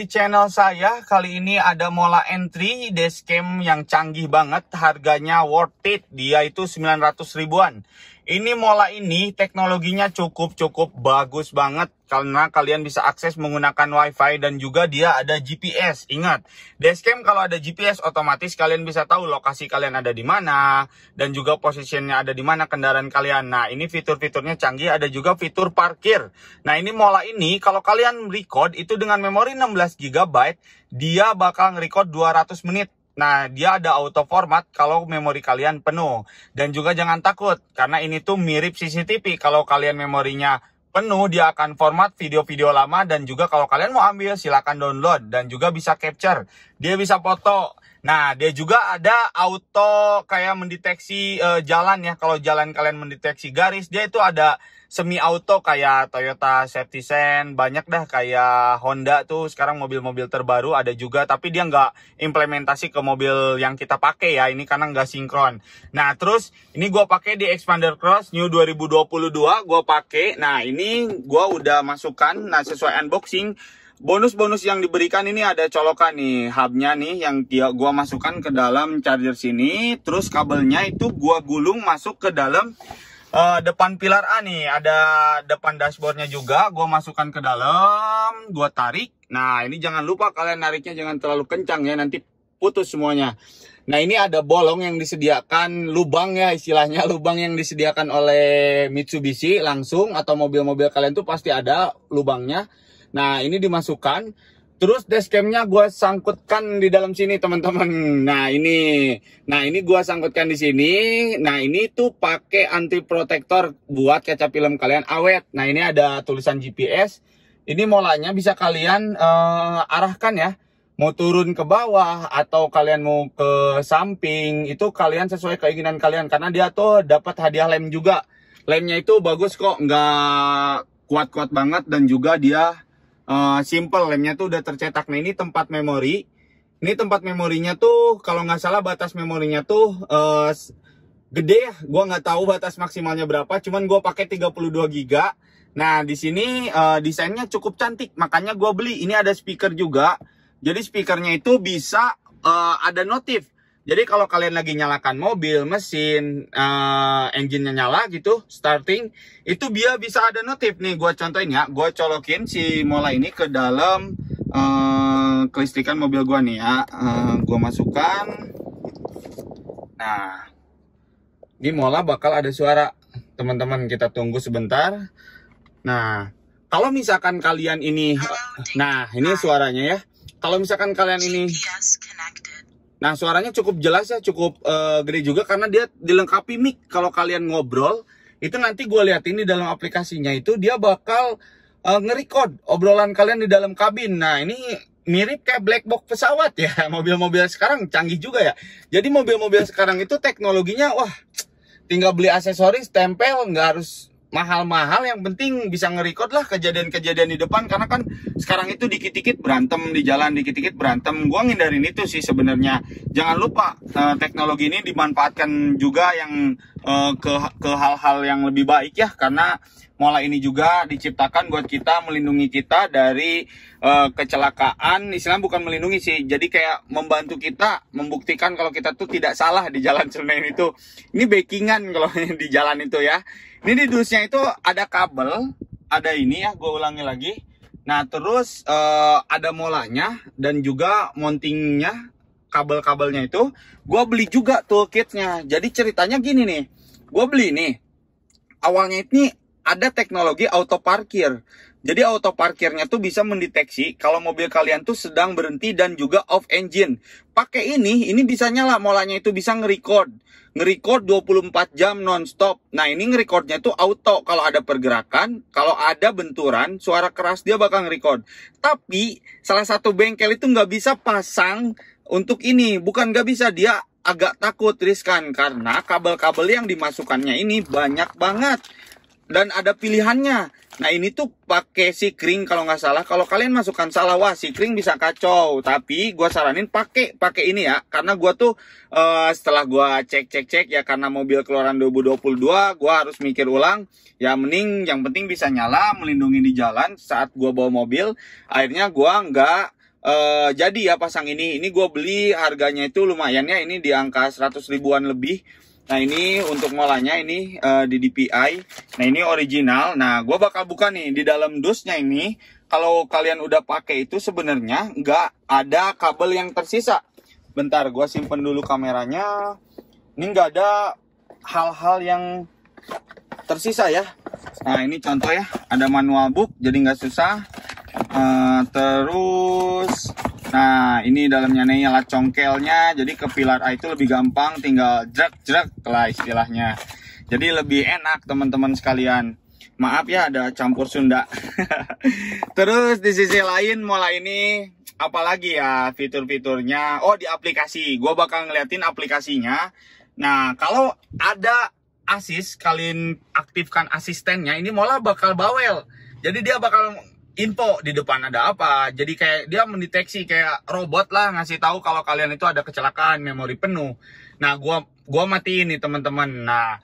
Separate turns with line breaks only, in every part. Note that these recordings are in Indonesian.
di channel saya. Kali ini ada Mola N3 dashcam yang canggih banget, harganya worth it. Dia itu 900 ribuan. Ini Mola ini teknologinya cukup bagus banget karena kalian bisa akses menggunakan WiFi dan juga dia ada GPS. Ingat, dashcam kalau ada GPS otomatis kalian bisa tahu lokasi kalian ada di mana dan juga posisinya ada di mana kendaraan kalian. Nah, ini fitur-fiturnya canggih, ada juga fitur parkir. Nah, ini Mola ini kalau kalian record itu dengan memori 16 GB, dia bakal nge-record 200 menit. Nah, dia ada auto format kalau memori kalian penuh. Dan juga jangan takut, karena ini tuh mirip CCTV. Kalau kalian memorinya penuh, dia akan format video-video lama. Dan juga kalau kalian mau ambil, silakan download. Dan juga bisa capture. Dia bisa foto. Nah, dia juga ada auto kayak mendeteksi jalan ya. Kalau jalan kalian mendeteksi garis, dia itu ada semi auto kayak Toyota Safety Sense, banyak dah kayak Honda tuh sekarang mobil-mobil terbaru ada juga, tapi dia nggak implementasi ke mobil yang kita pakai ya, ini karena nggak sinkron. Nah, terus ini gue pakai di Xpander Cross New 2022 gue pakai. Nah, ini gue udah masukkan. Nah, sesuai unboxing, bonus-bonus yang diberikan ini ada colokan nih, hubnya nih yang gua masukkan ke dalam charger sini. Terus kabelnya itu gua gulung masuk ke dalam depan pilar A nih. Ada depan dashboardnya juga, gua masukkan ke dalam, gua tarik. Nah, ini jangan lupa kalian nariknya jangan terlalu kencang ya, nanti putus semuanya. Nah, ini ada bolong yang disediakan, lubang ya istilahnya, lubang yang disediakan oleh Mitsubishi langsung, atau mobil-mobil kalian tuh pasti ada lubangnya. Nah, ini dimasukkan. Terus dashcamnya gue sangkutkan di dalam sini, teman-teman. Nah, ini gue sangkutkan di sini. Nah, ini tuh pakai anti protektor buat kaca film kalian awet. Nah, ini ada tulisan GPS. Ini molanya bisa kalian arahkan ya. Mau turun ke bawah atau kalian mau ke samping, itu kalian sesuai keinginan kalian. Karena dia tuh dapat hadiah lem juga. Lemnya itu bagus kok, nggak kuat-kuat banget, dan juga dia simple, lemnya tuh udah tercetak. Nah, ini tempat memori. Ini tempat memorinya tuh kalau nggak salah batas memorinya tuh gede ya. Gua nggak tahu batas maksimalnya berapa, cuman gua pakai 32 GB. Nah, di sini desainnya cukup cantik, makanya gua beli. Ini ada speaker juga. Jadi speakernya itu bisa ada notif. Jadi kalau kalian lagi nyalakan mobil, mesin, engine-nya nyala gitu, starting, itu dia bisa ada notif. Nih, gue contohin ya, gue colokin si Mola ini ke dalam kelistrikan mobil gue nih ya. Gue masukkan. Nah, ini Mola bakal ada suara. Teman-teman, kita tunggu sebentar. Nah, kalau misalkan kalian ini, nah ini suaranya ya. Kalau misalkan kalian ini, nah, suaranya cukup jelas ya, cukup gede juga karena dia dilengkapi mic. Kalau kalian ngobrol, itu nanti gue liatin di dalam aplikasinya itu dia bakal nge-record obrolan kalian di dalam kabin. Nah, ini mirip kayak black box pesawat ya. Mobil-mobil sekarang canggih juga ya. Jadi mobil-mobil sekarang itu teknologinya, wah, tinggal beli aksesoris, tempel, nggak harus mahal-mahal, yang penting bisa nge-record lah kejadian-kejadian di depan. Karena kan sekarang itu dikit-dikit berantem di jalan, dikit-dikit berantem. Gua ngindarin itu sih sebenarnya. Jangan lupa teknologi ini dimanfaatkan juga yang ke hal-hal yang lebih baik ya. Karena Mola ini juga diciptakan buat kita, melindungi kita dari kecelakaan. Istilahnya bukan melindungi sih, jadi kayak membantu kita membuktikan kalau kita tuh tidak salah di jalan sebenarnya itu. Ini backingan kalau di jalan itu ya. Ini di dusnya itu ada kabel, ada ini ya, gue ulangi lagi. Nah, terus ada molanya dan juga mountingnya, kabel-kabelnya itu. Gue beli juga toolkitnya. Jadi ceritanya gini nih, gue beli nih. Awalnya ini ada teknologi auto parkir. Jadi auto parkirnya tuh bisa mendeteksi kalau mobil kalian tuh sedang berhenti dan juga off engine. Pakai ini bisa nyala, molanya itu bisa nge-record 24 jam non-stop. Nah, ini nge-recordnya tuh auto. Kalau ada pergerakan, kalau ada benturan, suara keras dia bakal nge-record. Tapi salah satu bengkel itu nggak bisa pasang untuk ini. Bukan nggak bisa, dia agak takut, riskan. Karena kabel-kabel yang dimasukkannya ini banyak banget. Dan ada pilihannya. Nah, ini tuh pakai sikring kalau nggak salah. Kalau kalian masukkan salah, wah, sikring bisa kacau. Tapi gue saranin pakai ini ya. Karena gue tuh setelah gue cek ya, karena mobil keluaran 2022, gue harus mikir ulang. Ya mending yang penting bisa nyala, melindungi di jalan saat gue bawa mobil. Akhirnya gue nggak jadi ya pasang ini gue beli harganya itu lumayan ya, ini di angka 100 ribuan lebih. Nah ini untuk molanya ini di DPI. Nah ini original. Nah gue bakal buka nih di dalam dusnya ini. Kalau kalian udah pakai itu sebenarnya nggak ada kabel yang tersisa. Bentar gue simpen dulu kameranya. Ini nggak ada hal-hal yang tersisa ya. Nah ini contoh ya, ada manual book jadi nggak susah. Terus nah ini dalamnya nih alat congkelnya, jadi ke pilar A itu lebih gampang, tinggal jrek lah istilahnya, jadi lebih enak teman-teman sekalian. Maaf ya ada campur Sunda. Terus di sisi lain mola ini apalagi ya fitur-fiturnya, oh di aplikasi gue bakal ngeliatin aplikasinya. Nah kalau ada asis, kalian aktifkan asistennya, ini mola bakal bawel, jadi dia bakal info di depan ada apa, jadi kayak dia mendeteksi kayak robot lah, ngasih tahu kalau kalian itu ada kecelakaan memori penuh. Nah gua matiin nih teman-teman. Nah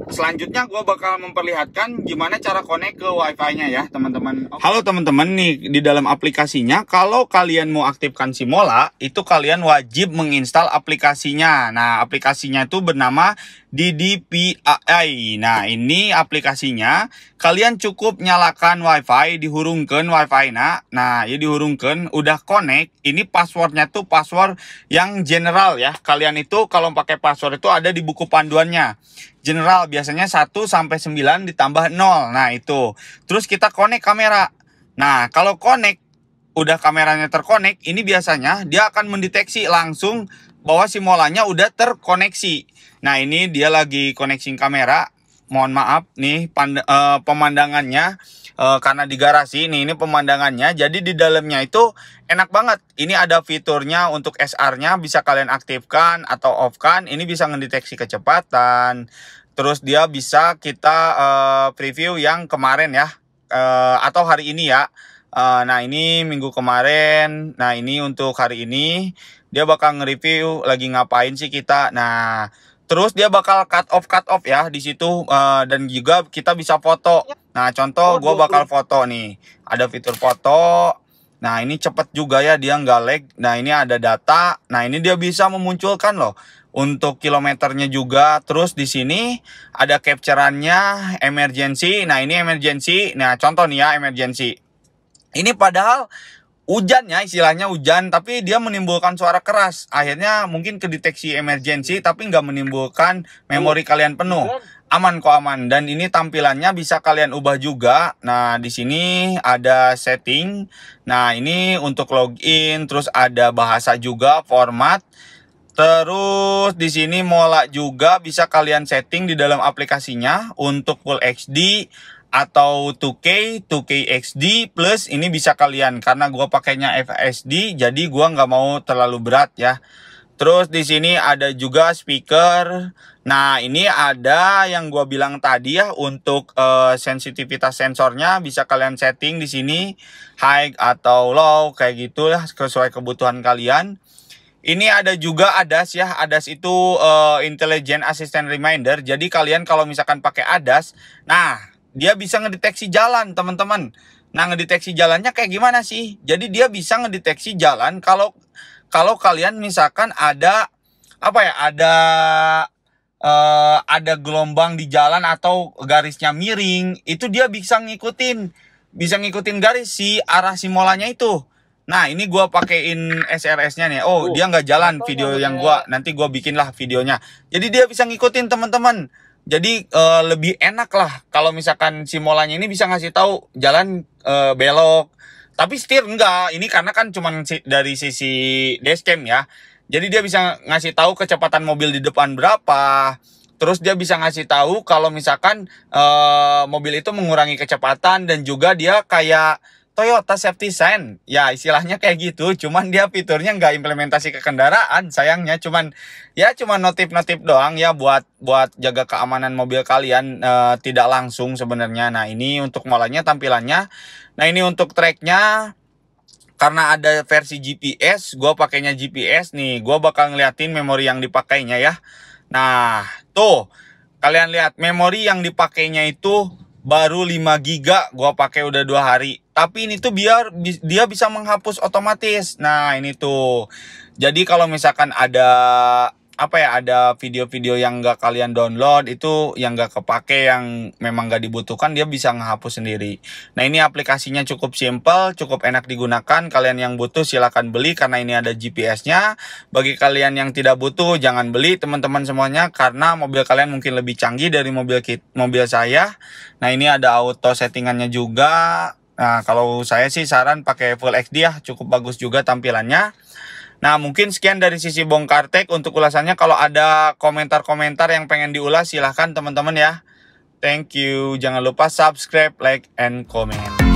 selanjutnya gue bakal memperlihatkan gimana cara connect ke wifi-nya ya teman-teman. Halo teman-teman, nih di dalam aplikasinya kalau kalian mau aktifkan si mola itu kalian wajib menginstal aplikasinya. Nah aplikasinya itu bernama DDPI. Nah ini aplikasinya, kalian cukup nyalakan wifi, dihurungkan wifi nah ya dihurungkan, udah connect. Ini passwordnya tuh password yang general ya, kalian itu kalau pakai password itu ada di buku panduannya. General biasanya 1 sampai 9 ditambah 0. Nah, itu. Terus kita connect kamera. Nah, kalau connect udah kameranya terkonek, ini biasanya dia akan mendeteksi langsung bahwa si molanya udah terkoneksi. Nah, ini dia lagi connecting kamera. Mohon maaf nih pemandangannya karena di garasi ini pemandangannya. Jadi di dalamnya itu enak banget. Ini ada fiturnya untuk SR-nya, bisa kalian aktifkan atau off-kan. Ini bisa mendeteksi kecepatan. Terus dia bisa kita preview yang kemarin ya, atau hari ini ya. Nah ini minggu kemarin. Nah ini untuk hari ini dia bakal nge-review lagi ngapain sih kita. Nah terus dia bakal cut off ya di situ, dan juga kita bisa foto. Nah contoh gue bakal foto nih, ada fitur foto. Nah ini cepet juga ya, dia nggak lag. Nah ini ada data. Nah ini dia bisa memunculkan loh untuk kilometernya juga. Terus di sini ada capture-annya, emergency. Nah ini emergency. Nah contoh nih ya emergency. Ini padahal hujan ya, istilahnya hujan, tapi dia menimbulkan suara keras. Akhirnya mungkin kedeteksi emergency, tapi nggak menimbulkan memori kalian penuh. Aman kok, aman. Dan ini tampilannya bisa kalian ubah juga. Nah di sini ada setting. Nah ini untuk login, terus ada bahasa juga, format. Terus di sini mola juga bisa kalian setting di dalam aplikasinya untuk Full HD atau 2K, 2K XD plus. Ini bisa kalian, karena gua pakainya FSD jadi gua nggak mau terlalu berat ya. Terus di sini ada juga speaker. Nah ini ada yang gua bilang tadi ya, untuk sensitivitas sensornya bisa kalian setting di sini high atau low kayak gitulah sesuai kebutuhan kalian. Ini ada juga ADAS ya. ADAS itu Intelligent Assistant Reminder. Jadi kalian kalau misalkan pakai ADAS, nah dia bisa ngedeteksi jalan teman-teman. Nah ngedeteksi jalannya kayak gimana sih? Jadi dia bisa ngedeteksi jalan kalau kalian misalkan ada apa ya, ada gelombang di jalan atau garisnya miring, itu dia bisa ngikutin garis si arah si molanya itu. Nah ini gua pakein SRS-nya nih. Oh dia nggak jalan video yang nanti gua bikin lah videonya. Jadi dia bisa ngikutin teman-teman. Jadi lebih enak lah kalau misalkan si molanya ini bisa ngasih tahu jalan belok. Tapi setir enggak. Ini karena kan cuman dari sisi dashcam ya. Jadi dia bisa ngasih tahu kecepatan mobil di depan berapa. Terus dia bisa ngasih tahu kalau misalkan mobil itu mengurangi kecepatan, dan juga dia kayak Toyota Safety Sign. Ya istilahnya kayak gitu. Cuman dia fiturnya nggak implementasi ke kendaraan. Sayangnya cuman notif-notif doang ya, buat jaga keamanan mobil kalian, tidak langsung sebenarnya. Nah ini untuk molanya tampilannya. Nah ini untuk tracknya, karena ada versi GPS, gue pakainya GPS nih. Gue bakal ngeliatin memori yang dipakainya ya. Nah tuh kalian lihat memori yang dipakainya itu baru 5 GB. Gue pakai udah 2 hari. Tapi ini tuh biar dia bisa menghapus otomatis. Nah, ini tuh. Jadi kalau misalkan ada ada video-video yang nggak kalian download, itu yang nggak kepake, yang memang nggak dibutuhkan, dia bisa menghapus sendiri. Nah, ini aplikasinya cukup simple, cukup enak digunakan. Kalian yang butuh silahkan beli karena ini ada GPS-nya. Bagi kalian yang tidak butuh, jangan beli teman-teman semuanya, karena mobil kalian mungkin lebih canggih dari mobil saya. Nah, ini ada auto settingannya juga. Nah, kalau saya sih saran pakai Full HD ya, cukup bagus juga tampilannya. Nah, mungkin sekian dari sisi bongkar tech untuk ulasannya. Kalau ada komentar-komentar yang pengen diulas, silahkan teman-teman ya. Thank you. Jangan lupa subscribe, like, and comment.